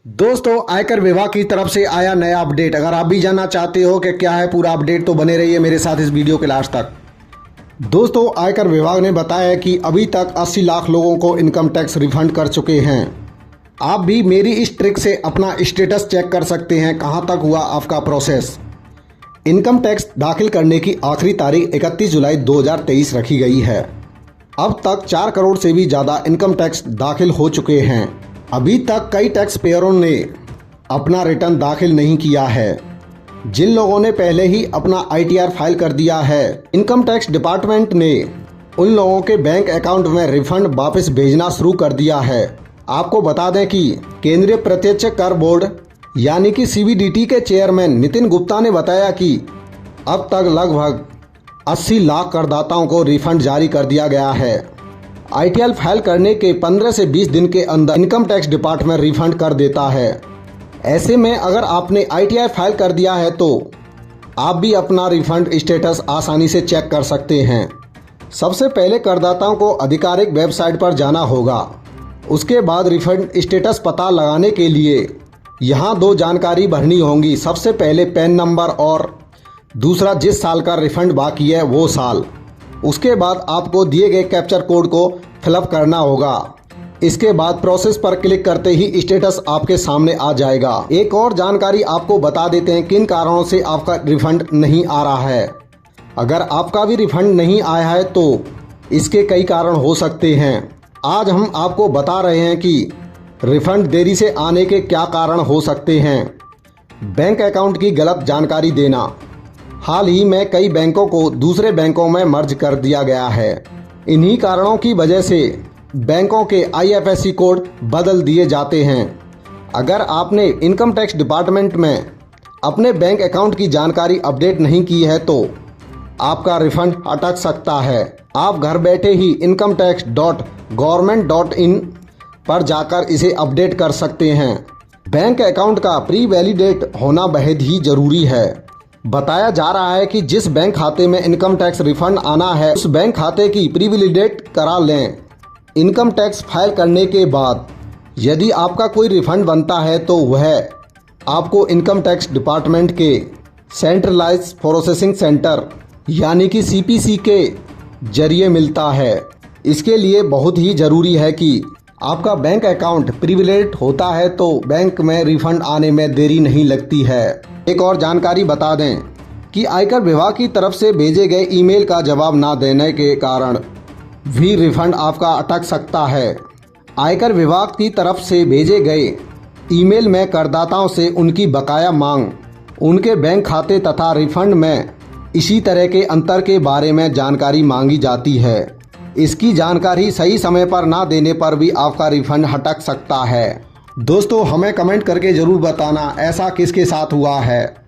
दोस्तों, आयकर विभाग की तरफ से आया नया अपडेट। अगर आप भी जानना चाहते हो कि क्या है पूरा अपडेट तो बने रहिए मेरे साथ इस वीडियो के लास्ट तक। दोस्तों, आयकर विभाग ने बताया कि अभी तक 80 लाख लोगों को इनकम टैक्स रिफंड कर चुके हैं। आप भी मेरी इस ट्रिक से अपना स्टेटस चेक कर सकते हैं कहां तक हुआ आपका प्रोसेस। इनकम टैक्स दाखिल करने की आखिरी तारीख 31 जुलाई 2023 रखी गई है। अब तक 4 करोड़ से भी ज़्यादा इनकम टैक्स दाखिल हो चुके हैं। अभी तक कई टैक्स पेयरों ने अपना रिटर्न दाखिल नहीं किया है। जिन लोगों ने पहले ही अपना ITR फाइल कर दिया है, इनकम टैक्स डिपार्टमेंट ने उन लोगों के बैंक अकाउंट में रिफंड वापस भेजना शुरू कर दिया है। आपको बता दें कि केंद्रीय प्रत्यक्ष कर बोर्ड यानी कि CBDT के चेयरमैन नितिन गुप्ता ने बताया कि अब तक लगभग 80 लाख करदाताओं को रिफंड जारी कर दिया गया है। ITR फाइल करने के 15 से 20 दिन के अंदर इनकम टैक्स डिपार्टमेंट रिफंड कर देता है। ऐसे में अगर आपने ITR फाइल कर दिया है तो आप भी अपना रिफंड स्टेटस आसानी से चेक कर सकते हैं। सबसे पहले करदाताओं को आधिकारिक वेबसाइट पर जाना होगा। उसके बाद रिफंड स्टेटस पता लगाने के लिए यहाँ 2 जानकारी भरनी होंगी। सबसे पहले पैन नंबर और दूसरा जिस साल का रिफंड बाकी है वो साल। उसके बाद आपको दिए गए कैप्चर कोड को फिलअप करना होगा। इसके बाद प्रोसेस पर क्लिक करते ही स्टेटस आपके सामने आ जाएगा। एक और जानकारी आपको बता देते हैं किन कारणों से आपका रिफंड नहीं आ रहा है। अगर आपका भी रिफंड नहीं आया है तो इसके कई कारण हो सकते हैं। आज हम आपको बता रहे हैं कि रिफंड देरी से आने के क्या कारण हो सकते हैं। बैंक अकाउंट की गलत जानकारी देना। हाल ही में कई बैंकों को दूसरे बैंकों में मर्ज कर दिया गया है। इन्हीं कारणों की वजह से बैंकों के IFSC कोड बदल दिए जाते हैं। अगर आपने इनकम टैक्स डिपार्टमेंट में अपने बैंक अकाउंट की जानकारी अपडेट नहीं की है तो आपका रिफंड अटक सकता है। आप घर बैठे ही incometax.government.in पर जाकर इसे अपडेट कर सकते हैं। बैंक अकाउंट का प्री वैलिडेट होना बेहद ही जरूरी है। बताया जा रहा है कि जिस बैंक खाते में इनकम टैक्स रिफंड आना है उस बैंक खाते की प्री वैलिडेट करा लें। इनकम टैक्स फाइल करने के बाद यदि आपका कोई रिफंड बनता है तो वह आपको इनकम टैक्स डिपार्टमेंट के सेंट्रलाइज्ड प्रोसेसिंग सेंटर यानी कि CPC के जरिए मिलता है। इसके लिए बहुत ही ज़रूरी है कि आपका बैंक अकाउंट प्रिविलेज होता है तो बैंक में रिफंड आने में देरी नहीं लगती है। एक और जानकारी बता दें कि आयकर विभाग की तरफ से भेजे गए ईमेल का जवाब ना देने के कारण भी रिफंड आपका अटक सकता है। आयकर विभाग की तरफ से भेजे गए ईमेल में करदाताओं से उनकी बकाया मांग, उनके बैंक खाते तथा रिफंड में इसी तरह के अंतर के बारे में जानकारी मांगी जाती है। इसकी जानकारी सही समय पर ना देने पर भी आपका रिफंड अटक सकता है। दोस्तों, हमें कमेंट करके ज़रूर बताना ऐसा किसके साथ हुआ है।